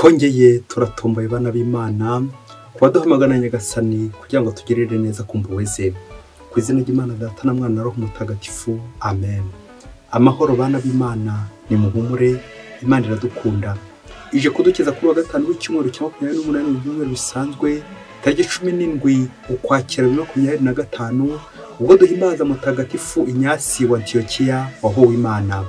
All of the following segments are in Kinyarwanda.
twongeye turatomboye bana b'Imana kuba duhamagana Nyagasani kugira ngo tugirire neza ku mpuhwe ze. Ku izina ry'Imana Data na Mwana na Roho Mutagatifu, amen. Amahoro bana b'Imana, ni muhumure, Imana iradukunda. Ije kudukiza kuri wa gatanu w'icyumweru cya 28 mu byumweru bisanzwe, tariki 17 Ukwakira 2025, ubwo duhimbaza Mutagatifu Inyasi wa Antiokiya wahowe Imana.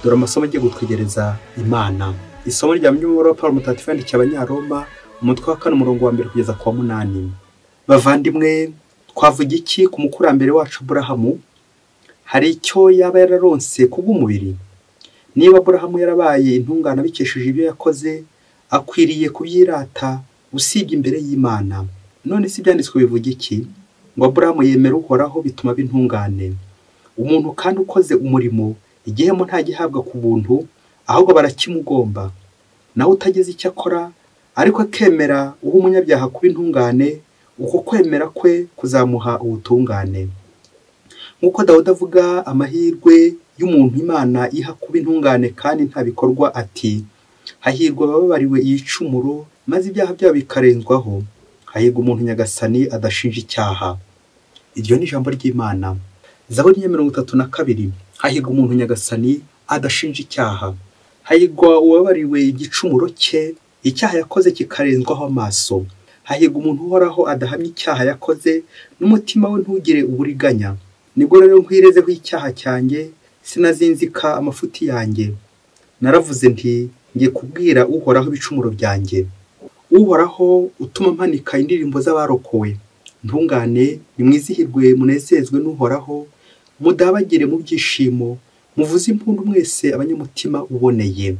Dore amasomo agiye gutwegereza Imana. Isomo rya Myumuro Paul Mutagatifu yandikiye Abanyaroma, umutwe wa 4 umurongo wa 1 kugeza ku wa 8. Bavandimwe, twavuga iki ku mukurambere wacu Aburahamu? Hari icyo yaba yararonse kubw'umubiri? Niba Aburahamu yarabaye intungane bikesheje ibyo yakoze, akwiriye kubyirata usibye imbere y'Imana. None si byanditswe bivuga iki? Ngo Aburahamu yemera Uhoraho bituma b'intungane. Umuntu kandi ukoze umurimo, igihemo nta gihabwa ku buntu, ahubwo barakimugomba. Nawe utageze icyo akora, ariko akemera uwo umunyabyaha kuba intungane, uko kwemera kwe kuzamuha ubutungane. Nk'uko Dawudi avuga amahirwe y'umuntu Imana iha kuba intungane kandi nta bikorwa ati, hahirwa abababariwe ibicumuro maze ibyaha byabo bikarenzwaho, hahirwa umuntu Nyagasani adashinja icyaha. Iryo ni ijambo ry'Imana. Zaburi ya 32, hahirwa umuntu Nyagasani adashinja icyaha. Hahirwa uwababariwe igicumuro cye, icyaha yakoze kikarenzwaho amaso. Hahirwa umuntu Uhoraho adahamya icyaha yakoze, n'umutima we ntugire uburiganya. Nibwo rero nkwirezeho icyaha cyanjye, sinazinzika amafuti yanjye. Naravuze nti, ngiye kubwira Uhoraho ibicumuro byanjye. Uhoraho utuma mpanika indirimbo z'abarokowe. Ntungane, nimwizihirwe munezezwe n'Uhoraho, mudabagire mu byishimo, muvuze impundu mwese abanyamutima uboneye.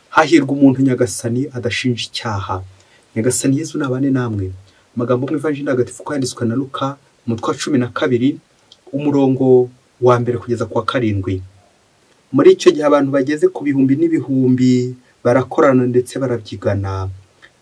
Hahirwa umuntu Nyagasani adashinja icyaha. Nyagasani Yezu nabane namwe. Amagambo mu Ivanjili ntagatifu ko yanditswe na Luka, umutwe wa 12, umurongo wa 1 kugeza ku wa 7. Muri icyo gihe abantu bageze ku bihumbi n'ibihumbi barakorana ndetse barabyigana.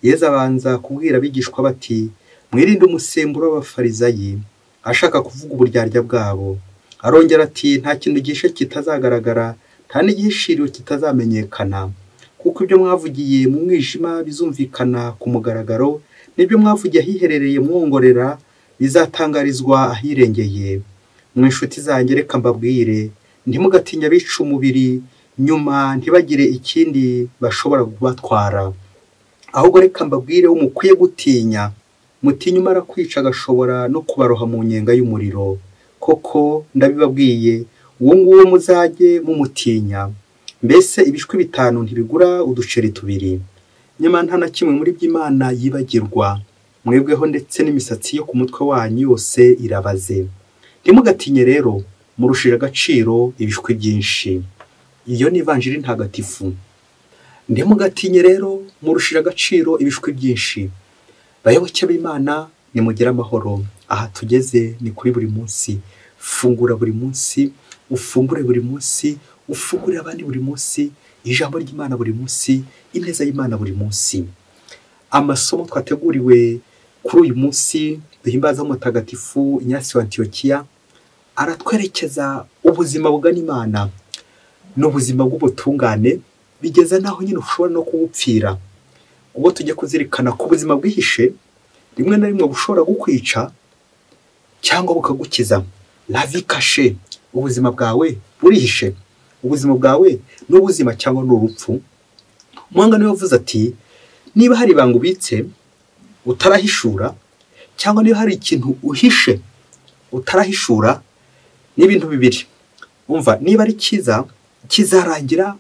Yezu abanza kubwira abigishwa bati, mwirinde umusemburo w'abafarizayi, ashaka kuvuga uburyarya bwabo. Arongera ati, nta kintu gishe kitazagaragara, nta n'igihishiriwe kitazamenyekana. Kuko ibyo mwavugiye mu mwijima bizumvikana ku mugaragaro, n'ibyo mwavugiye ahiherereye mwongorera bizatangarizwa ahirengeye. Mwe inshuti zanjye reka mbabwire, ntimugatinya abica umubiri, nyuma ntibagire ikindi bashobora kubatwara. Ahubwo reka mbabwire wo mukwiye gutinya, mutinya umara kwica agashobora no kubaroha mu nyenga y'umuriro. Koko ndabibabwiye, uwo nguwo muzajye mumutinya. Mbese ibishwi 5 ntibigura uduceri 2. Nyamara nta na kimwe muri by'Imana yibagirwa. Mwebweho ndetse n'imisatsi yo ku mutwe wanyu yose irabaze. Ntimugatinye rero, murushira agaciro ibishwi byinshi. Iyo ni Ivanjili ntagatifu. Ntimugatinye rero, murushira agaciro ibishwi byinshi. Bayoboke b'Imana, nimugire amahoro. Aha tugeze ni kuri buri munsi. Fungura buri munsi, ufungure buri munsi, ufungure abandi buri munsi, ijambo ry'Imana buri munsi, ineza y'Imana buri munsi. Amasomo twateguriwe kuri uyu munsi duhimbaza Mutagatifu Inyasi wa Antiokiya aratwerekeza ubuzima bugana Imana n'ubuzima bw'ubutungane, bigeza naho nyine ushobora no kubupfira. Ubwo tujye kuzirikana ku buzima bwihishe, rimwe na rimwe bushobora gukwica cyangwa bukagukiza. La vie cachée, ubuzima bwawe burihishe. Ubuzima bwawe n'ubuzima cyangwa n'urupfu. Umuhanga niwe wavuze ati, niba hari ibanga ubitse utarahishura, cyangwa niba hari ikintu uhishe utarahishura, n'ibintu bibiri. Umva, niba ari cyiza kizarangira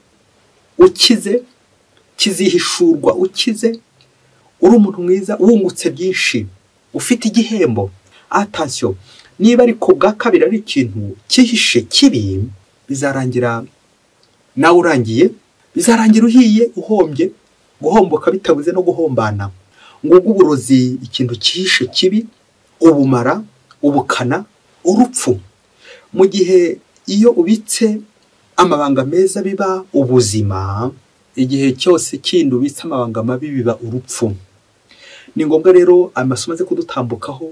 ukize, kizihishurwa ukize, uri umuntu mwiza wungutse byinshi, ufite igihembo. Attention, niba ariko bwa kabiri ari ikintu kihishe kibi, bizarangira nawe urangiye, bizarangira uhiye uhombye, guhomboka bitabuze no guhombana. Ngubwo uburozi ikintu kihishe kibi, ubumara, ubukana, urupfu. Mu gihe iyo ubitse amabanga meza biba ubuzima, igihe cyose kindi ubitse amabanga mabi biba urupfu. Ni ngombwa rero amasomo aze kudutambukaho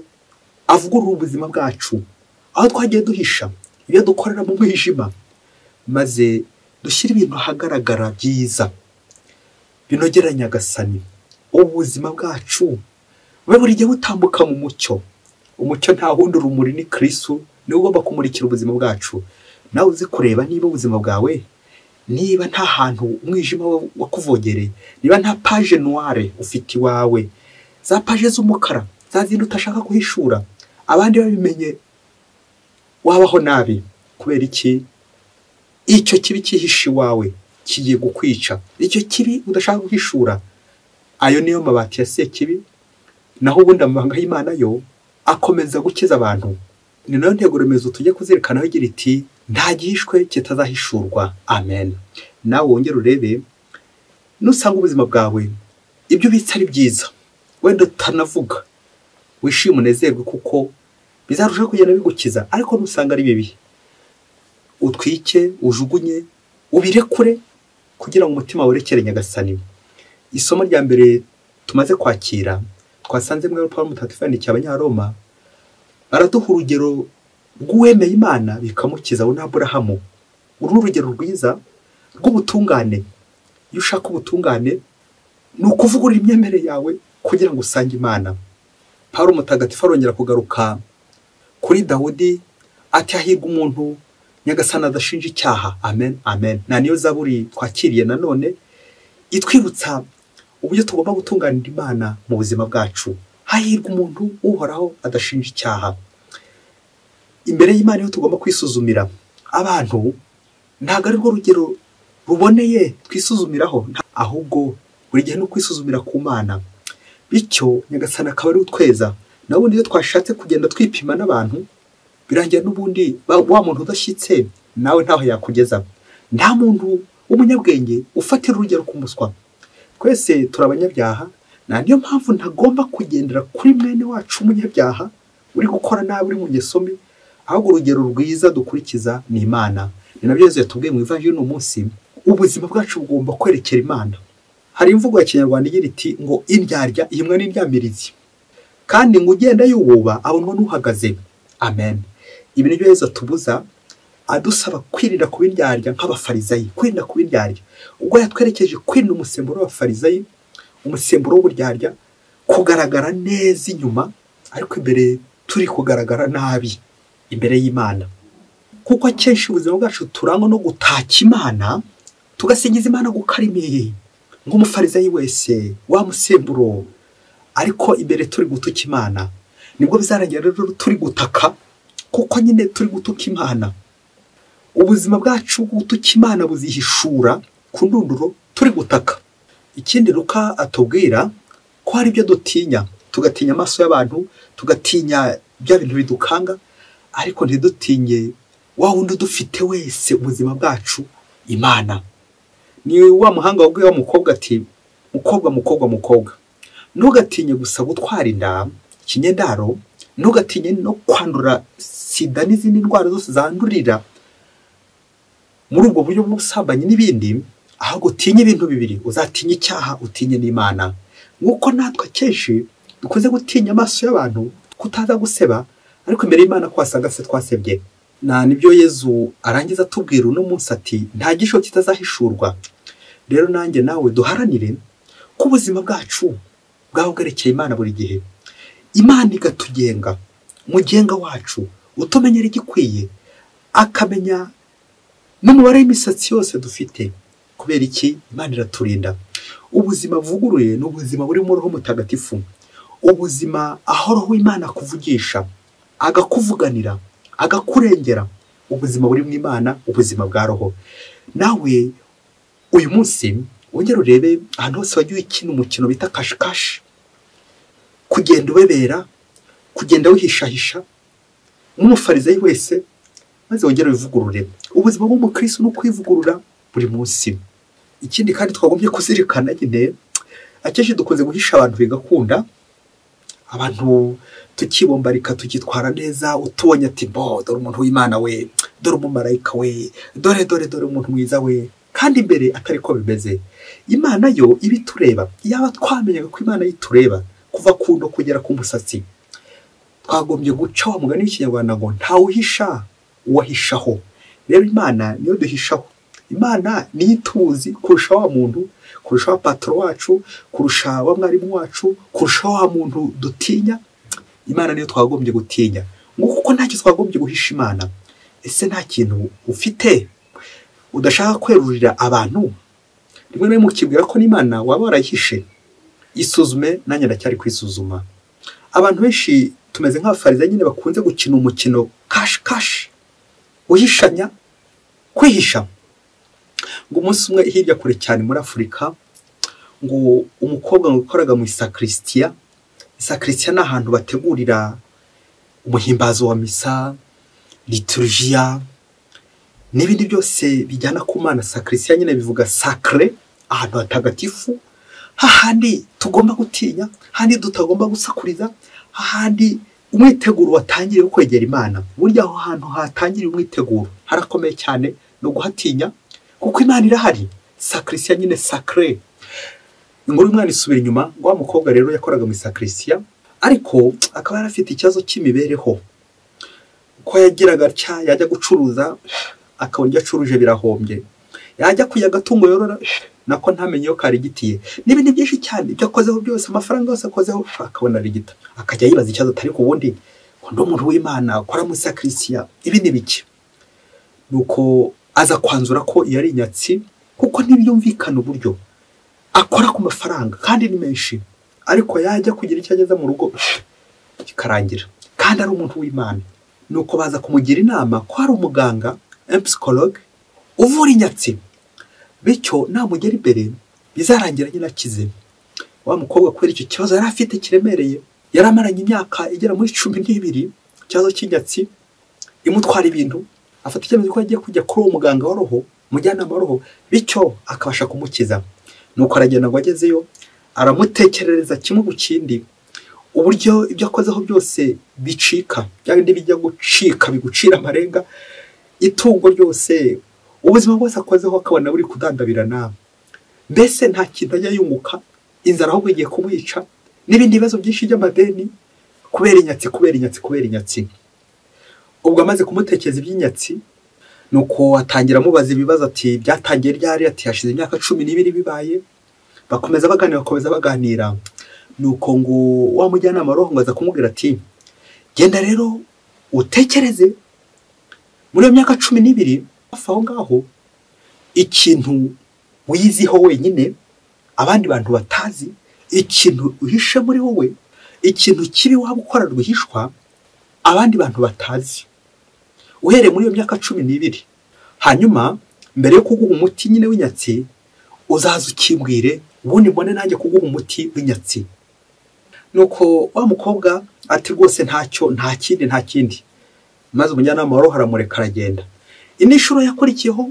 avugurura ubuzima bwacu, aho twagiye duhisha ibyo dukorera mu mwijima, maze dushyira ibintu ahagaragara byiza. binogera Nyagasani. Ubuzima bwacu bube buri gihe butambuka mu mucyo. Umucyo nta wundi, urumuri ni Kristo, niwe ugomba kumurikira ubuzima bwacu. Nawe uzi kureba niba ubuzima bwawe, niba nta hantu umwijima wakuvogereye, niba nta page noire ufite iwawe, za page z'umukara, za zindi utashaka guhishura, abandi babimenye wabaho nabi. Kubera iki? Icyo kibi kihishe iwawe kigiye gukwica. Icyo kibi udashaka guhishura, ayo niyo mabati ya Sekibi. Naho ubundi amabanga y'Imana yo akomeza gukiza abantu. Ni nayo ntego remezo tujye kuzirikanaho igira iti nta gihishwe kitazahishurwa. Amen. Nawe wongere urebe, nusanga ubuzima bwawe ibyo bitse ari byiza, wenda utanavuga, wishime unezerwe kuko bizarushaho kugenda bigukiza. Ariko nusanga ari bibi, utwike, ujugunye, ubirekure kugira ngo umutima werekere Nyagasani. Isomo rya mbere tumaze kwakira twasanze mwe Pawulo Mutagatifu yandikiye Abanyaroma, araduha urugero rw'uwemeye Imana bikamukiza, we n'Aburahamu. Uru urugero rwiza rw'ubutungane. Iyo ushaka ubutungane ni ukuvugurura imyemerere yawe kugira ngo usange Imana. Pawulo Mutagatifu arongera kugaruka kuri Dawudi ati hahirwa umuntu Nyagasani adashinja icyaha. Amen, amen. Na niyo zaburi twakiriye nanone itwibutsa uburyo tugomba gutunganira Imana mu buzima bwacu. Hahirwa umuntu uhoraho adashinja icyaha. Imbere y'Imana yo tugomba kwisuzumira. Abantu ntago ari rwo rugero ruboneye twisuzumiraho, ahubwo buri gihe no kwisuzumira ku Mana. Bityo Nyagasani akaba ari utweza. Na ubundi iyo twashatse kugenda twipima n'abantu, birangira n'ubundi wa muntu udashyitse nawe ntaho yakugeza. Nta muntu w'umunyabwenge ufatira urugero ku muswa. Twese turabanyabyaha, na niyo mpamvu ntagomba kugendera kuri mwene wacu umunyabyaha uri gukora nabi, uri mu ngeso mbi. Ahubwo urugero rwiza dukurikiza ni Imana. Ni nabyo Yesu yatubwiye mu Ivanjili uno munsi, ubuzima bwacu bugomba kwerekera Imana. Hari imvugo ya Kinyarwanda igira iti ngo indyarya ihimwa n'indyamirizi, kandi ngo ugenda yububa abonwa n'uhagaze. Amen. Ibi nibyo Yesu atubuza, adusaba kwirinda kuba indyarya nk'abafarizayi, kwirinda kuba indyarya. Ubwo yatwerekeje kwirinda umusemburo w'abafarizayi, umusemburo w'uburyarya, kugaragara neza inyuma ariko imbere turi kugaragara nabi imbere y'Imana. Kuko akenshi ubuzima bwacu turangwa no gutaka Imana, tugasingiza Imana gukarimiye nk'umufarizayi wese wa musemburo, ariko imbere turi gutuka Imana. Nibwo bizarangira rero turi gutaka, kuko nyine turi gutuka Imana. Ubuzima bwacu gutuka Imana buzihishura ku ndunduro turi gutaka. Ikindi Luka atubwira ko hari ibyo dutinya, tugatinya amaso y'abantu, tugatinya bya bintu bidukanga, ariko ntidutinye wa wundi dufite wese ubuzima bwacu, Imana. Ni wa muhanga wabwiye wa mukobwa ati mukobwa, ntugatinye gusa gutwara inda, ikinyendaro, ntugatinye no kwandura sida n'izindi ndwara zose zandurira muri ubwo buryo bw'ubusambanyi n'ibindi, ahubwo utinye ibintu bibiri, uzatinya icyaha, utinye n'Imana. Nk'uko natwe kenshi dukoze gutinya amaso y'abantu, kutaza guseba, ariko imbere y'Imana ko wasanga se twasebye. Nibyo Yesu arangiza atubwira uno munsi ati nta gisho kitazahishurwa. Rero nanjye nawe duharanire ko ubuzima bwacu bwaho bwerekeye Imana buri gihe. Imana igatugenga, mugenga wacu utumenyera igikwiye, akamenya n'umubare w'imisatsi yose dufite. Kubera iki? Imana iraturinda. Ubuzima buvuguruye ni ubuzima buri mu Roho Mutagatifu, ubuzima aho Roho w'Imana akuvugisha, agakuvuganira, agakurengera. Ubuzima buri mu Imana, ubuzima bwa Roho. Nawe uyu munsi wongera urebe ahantu hose wagiye ukina umukino bita kashikashi, kugenda ubebera, kugenda wihishahisha nk'umufarizayi wese, maze wongera wivugurure. Ubuzima bw'umukristo no kwivugurura buri munsi. Ikindi kandi twagombye kuzirikana nyine, akenshi dukunze guhisha abantu bigakunda, abantu tukibombarika tukitwara neza, utubonye ati dore umuntu w'Imana we, dore umumarayika we, dore umuntu mwiza we, kandi imbere atari ko bimeze. Imana yo ibitureba. Yaba twamenyaga ko Imana yitureba kuva ku ndo kugera ku musatsi, twagombye guca wa mugani w'Ikinyarwanda ngo ntawe uhisha uwahishaho. Rero Imana niyo duhishaho, Imana niyo ituzi kurusha wa muntu, kurusha wa patro wacu, kurusha wa mwarimu wacu, kurusha wa muntu dutinya. Imana niyo twagombye gutinya, ngo kuko ntacyo twagombye guhisha Imana. Ese nta kintu ufite udashaka kwerurira abantu? Rimwe na rimwe ukibwira ko n'Imana waba warayihishe. Isuzume, nanjye ndacyari kwisuzuma. Abantu benshi tumeze nk'abafariza nyine bakunze gukina umukino kashi uhishanya, kwihisha. Ngo umunsi umwe hirya kure cyane muri Afurika, ngo umukobwa ngo ukoraga mu isakristiya ni ahantu bategurira umuhimbazo wa misa, liturgia n'ibindi byose bijyana ku Mana. Sakristiya nyine bivuga sacre, ahantu hatagatifu, hahandi tugomba gutinya, hahandi tutagomba gusakuriza, hahandi umwiteguro watangiriye kwegera Imana. Burya aho hantu hatangiriye umwiteguro harakomeye cyane, no guhatinya kuko Imana irahari. Sakristiya nyine sacre. Inkuru y'umwana isubira inyuma, ngo wa mukobwa rero yakoraga mu sakristiya, ariko akaba yarafite ikibazo cy'imibereho. Ko yagiraga atya, yajya gucuruza akabona ibyo acuruje birahombye, yajya kujya agatungo yorora nako ntamenye yo karigitiye, n'ibindi byinshi cyane ibyo akozeho byose, amafaranga yose akozeho akabona rigita. Akajya yibaza ikibazo atari ku wundi, ngo ndi umuntu w'Imana akora mu sakristiya, ibi ni biki? Nuko aza kwanzura ko iyo ari inyatsi, kuko ntibyumvikana uburyo akora ku mafaranga kandi ni menshi, ariko yajya kugira icyo ageza mu rugo kikarangira, kandi ari umuntu w'Imana. Nuko baza kumugira inama ko hari umuganga, psychologue, uvura inyatsi, bityo namugera imbere bizarangira nyine akize. Wa mukobwa kubera icyo kibazo yari afite kiremereye, yari amaranye imyaka igera muri 12, ikibazo cy'inyatsi imutwara ibintu, afata icyemezo ko agiye kujya kuri uwo muganga wa roho, mujyanama wa roho, bityo akabasha kumukiza. Nuko aragenda ngo agezeyo, aramutekerereza kimwe ku kindi, uburyo ibyo akozeho byose bicika, byandi bijya gucika bigucira amarenga, itungo ryose, ubuzima bwose akozeho akabona buri kudandabirana, mbese nta kintu ajya yunguka, inzara ahubwo igiye kumwica, n'ibindi bibazo byinshi by'amadeni kubera inyatsi. Ubwo amaze kumutekereza iby'inyatsi, nuko atangira amubaza ibibazo, ati byatangiye ryari? Ati hashize imyaka 12 bibaye. Bakomeza baganira, nuko ngo wa mujyanama roho ngo aza kumubwira ati genda rero utekereze muri iyo myaka 12 aho ngaho ikintu wiziho wenyine abandi bantu batazi, ikintu uhishe muri wowe, ikintu kibi waba ukora rwihishwa abandi bantu batazi, uhereye muri iyo myaka 12. Hanyuma mbere yo kuguha umuti nyine w'inyatsi, uzaza ukimbwire, ubundi mbone nanjye kuguha umuti w'inyatsi. Nuko wa mukobwa ati rwose nta kindi. Maze umujyanama waro haramureka aragenda. Inishuro yakurikiyeho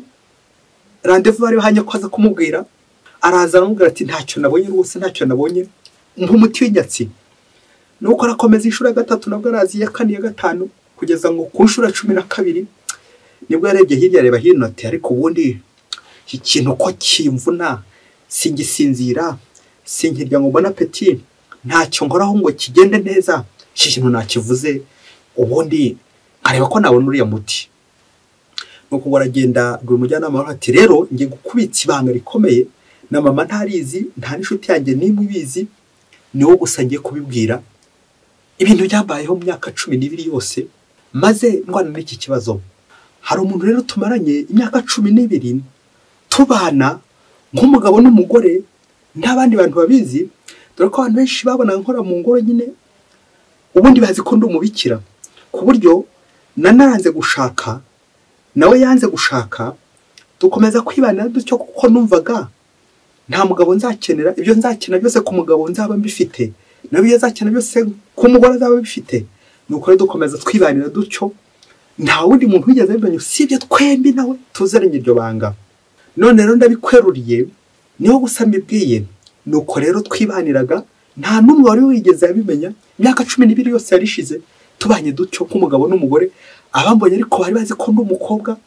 rendezvous bari bahanye kwaza kumubwira, araza aramubwira ati ntacyo nabonye nk'umuti w'inyatsi. Nuko arakomeza inshuro ya 3, nabwo arazi ya 4 ya 5, kugeza ngo ku nshuro 12 nibwo yarebye hirya areba hino ati ariko ubundi iki kintu ko kimvuna, singisinzira, sinkirya ngo mbona apeti, ntacyo ngoraho ngo kigende neza, iki kintu nakivuze, ubundi areba ko nabona uriya muti. Nuko baragenda ngo umujyanama waro ati rero ngiye gukubitsa ibanga rikomeye, na mama ntarizi, nta n'inshuti yanjye nimwe ibizi, niwo gusa ngiye kubibwira ibintu byabayeho mu myaka 12 yose maze ndwana n'iki kibazo. Hari umuntu rero tumaranye imyaka 12 tubana nk'umugabo n'umugore, n'abandi bantu babizi, dore ko abantu benshi babona nkora mu ngoro nyine, ubundi bazi ko ndi umubikira, ku buryo nanaranze gushaka, nawe yanze gushaka, dukomeza kwibanira dutyo kuko numvaga nta mugabo nzakenera, ibyo nzakena byose ku mugabo nzaba mbifite, nawe yazakena byose ku mugore azaba bifite. Nuko rero dukomeza twibanira dutyo, nta wundi muntu wigeze abimenya usibye twembi nawe tuzaranye iryo banga. None rero ndabikweruriye, niho gusa mbibwiye. Nuko rero twibaniraga, nta numwe wari wigeze abimenya, imyaka 12 yose yarishize tubanye dutyo nk'umugabo n'umugore. Abambonye ariko bari bazi ko ndi umukobwa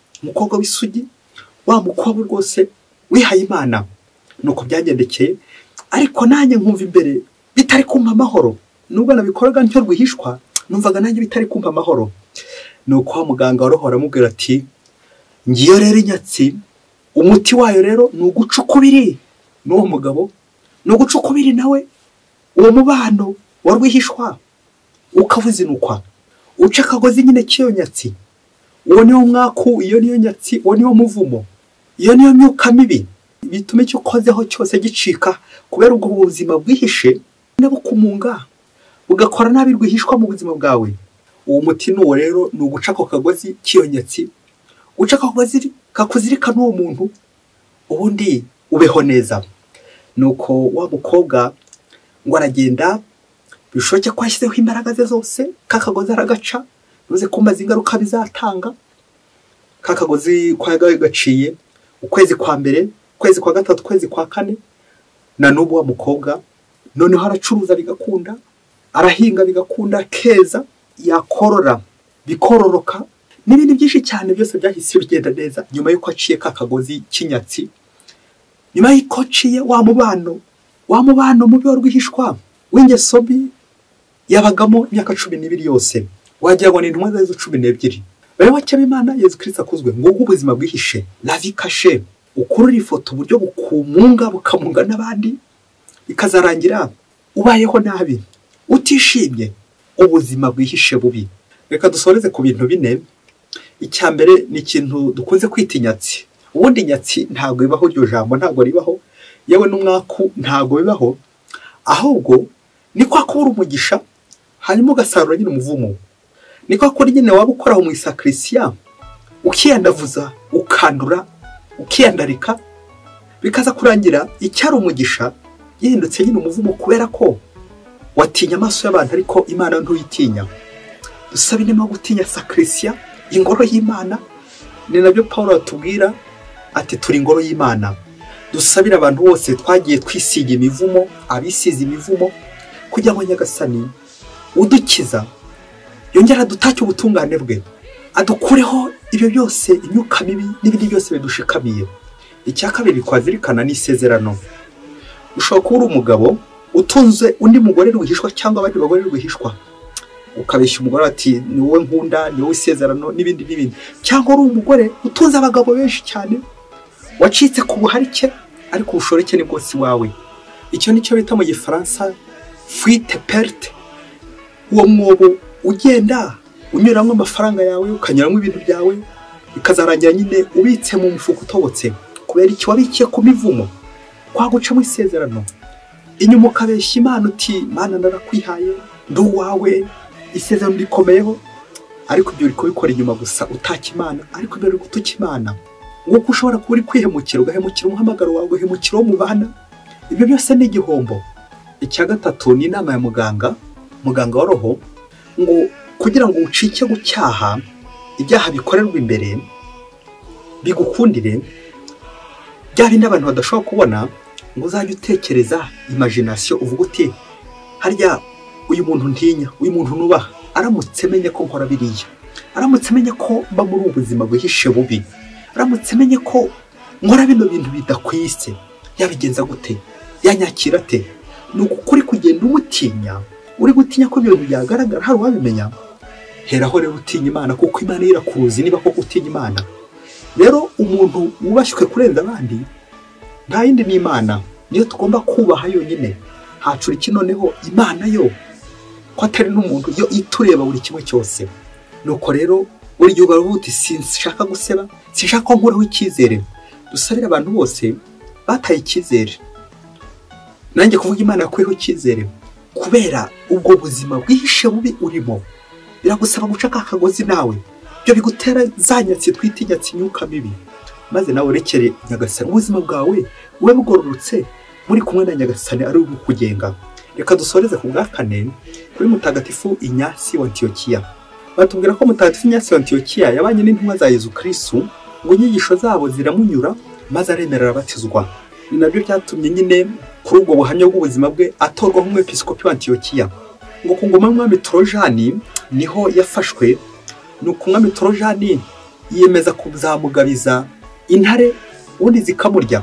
w'isugi, wa mukobwa rwose wihaye Imana. Nuko byagendekeye, ariko nanjye nkumva imbere bitari kumpa amahoro, nubwo nabikoraga ntyo rwihishwa, numvaga nanjye bitari kumpa amahoro. Nuko wa muganga waro aramubwira ati ngiyo rero inyatsi umuti wayo rero ni uguca ukubiri n'uwo mugabo, ni uguca ukubiri nawe uwo mubano wa rwihishwa ukavuzinukwa, uca akagozi nyine k'iyo nyatsi. Uwo niwo mwaku, iyo niyo nyatsi, uwo niwo muvumo, iyo niyo myuka mibi bituma icyo ukozeho cyose gicika, kubera ubwo buzima bwihishe nabukumunga bugakora nabi rwihishwa mu buzima bwawe. Uwo muti nuwo rero ni uguca ako kagozi k'iyo nyatsi, guca ako kagozi kakuzirika n'uwo muntu, ubundi ubeho neza. Nuko wa mukobwa ngo aragenda, bishoboke ko yashyizeho imbaraga ze zose, kakagozi aragaca, bivuze ko maze ingaruka bizatanga. Kakagozi kwagaye gaciye ukwezi kwa mbere, ukwezi kwa gatatu, ukwezi kwa kane, na n'ubu wa mukobwa noneho aracuruza bigakunda, arahinga bigakunda, keza, yakorora bikororoka, n'ibindi byinshi cyane byose byahise bigenda neza nyuma y'uko aciye kakagozi k'inyatsi. Nyuma y'uko aciye wa mubano mubi wa rwihishwa w'ingeso mbi yabagamo imyaka 12 yose, wagira ngo ni intumwa za Yesu 12. Bari wacyo Imana Yesu Kristo akuzwe ngo ubuzima bwihishe, la vie cachée, ukurura ifoto uburyo bukumunga bukamunga n'abandi, ikazarangira ubayeho nabi, utishimye, ubuzima bwihishe bubi. Reka dusoreze ku bintu bine. Icya mbere ni ikintu dukunze kwita inyatsi. Ubundi inyatsi ntago bibaho, iryo jambo ntago ribaho, yewe n'umwaku ntago bibaho, ahubwo ni kwa kubura umugisha hanyuma ugasarura nyine umuvumo. Ni kwa kuri nyine waba ukoraho mu isakrisiya ukiyandavuza, ukandura, ukiyandarika, bikaza kurangira icyari umugisha yihindutse nyine umuvumo, kubera ko watinya amaso y'abantu ariko Imana ntuyitinya. Dusaba inema gutinya sakrisiya, ingoro y'Imana. Ni nabyo Paulo atubwira ati turi ingoro y'Imana. Dusabira abantu bose twagiye twisiga imivumo, abisize imivumo, kugira ngo Nyagasani udukiza yongera dutake ubutungane bwe, adukureho ibyo byose, imyuka mibi n'ibindi byose bidushikamiye. Icya kabiri kwazirikana ni isezerano. Ushobora kuba uri umugabo utunze undi mugore rwihishwa cyangwa abandi bagore rwihishwa, ukabeshya umugore ati ni wowe nkunda, ni wowe isezerano, n'ibindi. Cyangwa uri umugore utunze abagabo benshi cyane, wacitse ku buharike ariko ubushoreke ni bwose wawe. Icyo nicyo bita mu Gifaransa fuite perte. Uwo mwobo ugenda unyuramo amafaranga yawe, ukanyuramo ibintu byawe, bikazarangira nyine ubitse mu mufuko utobotse, kubera iki wabikiye ku mivumo, kwaguca mu isezerano. Inyuma ukabeshya Imana uti Mana narakwihaye, ndi uwawe, isezerano rikomeyeho, ariko ibyo uri kubikora inyuma gusa utaka Imana, ariko ibyo uri gutuka Imana. Nguko ushobora kuba uri kwihemukira, ugahemukira umuhamagaro wawe, ugahemukira uwo mubana. Ibyo byose ni igihombo. Icya gatatu ni inama ya muganga wa roho, ngo kugira ngo ucike gucyaha ibyaha bikorerwa imbere bigukundire, bya bindi abantu badashobora kubona, ngo uzajye utekereza imagination, uvuga uti harya uyu muntu ntinya, uyu muntu nubaha, aramutse menye ko nkora biriya, aramutse menye ko mba muri ubuzima bwihishe bubi, aramutse menye ko nkora bino bintu bidakwise, yabigenza gute, yanyakira te? Ni ukuri kugenda umutinya, uri gutinya ko ibintu byagaragara hari wabimenya. Heraho rero utinya Imana, kuko Imana irakuruzi niba koko utinya Imana. Rero umuntu wubashywe kurenza abandi nta yindi ni Imana, niyo tugomba kubaha yonyine. Hacura iki noneho Imana yo ko atari n'umuntu, yo itureba buri kimwe cyose. Nuko rero buri gihe ubaruti sinshaka guseba, sinshaka ko nkuraho icyizere. Dusabira abantu bose bataye icyizere, nanjye kuvuga Imana yakweho icyizere, kubera ubwo buzima bwihishe bubi urimo. Biragusaba guca kakagozi nawe, byo bigutera zanyatsi twita inyatsi, imyuka mibi, maze nawe urekere Nyagasani ubuzima bwawe ube bugororotse, muri kumwe na Nyagasani ari ukugenga. Reka dusoreze ku bwa kane kuri Mutagatifu Inyasi wa Antiyokiya. Batubwira ko Mutagatifu Inyasi wa Antiyokiya yabanye n'intumwa za Yesu Kristo, ngo inyigisho zabo ziramunyura maze aremerera abatizwa. Ni nabyo byatumye nyine kuri ubwo buhamya bw'ubuzima bwe atorwa nk'umwepiskopi wa Antiyokiya. Ngo ku ngoma y'umwami Trojani niho yafashwe, nuko umwami Trojani yiyemeza kuzamugabiza intare ubundi zikamurya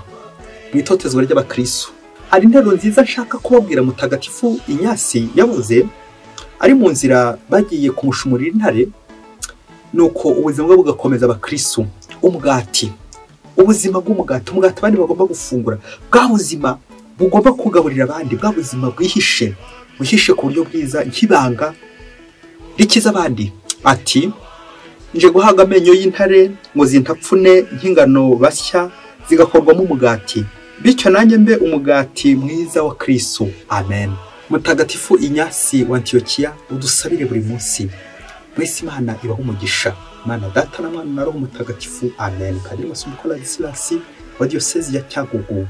mu itotezwa ry'abakristo. Hari interuro nziza nshaka kubabwira Mutagatifu Inyasi yavuze ari mu nzira bagiye kumushumurira intare, nuko ubuzima bwe bugakomeza abakristo. Umugati ubuzima bw'umugati, umugati abandi bagomba gufungura, bwa buzima bugomba kugaburira abandi, bwa buzima bwihishe ku buryo bwiza nk'ibanga rikiza abandi. Ati nje guhaga amenyo y'intare ngo zintapfune nk'ingano basya zigakorwamo umugati, bityo nanjye mbe umugati mwiza wa Kristo. Amen. Mutagatifu Inyasi wa Antiyokiya, udusabire buri munsi. Mwese Imana ibaho umugisha, Mana Data na Mwana na Roho Mutagatifu. Amen. Kadiri Masumbuko Ladislas wa Diyosezi ya Cyangugu.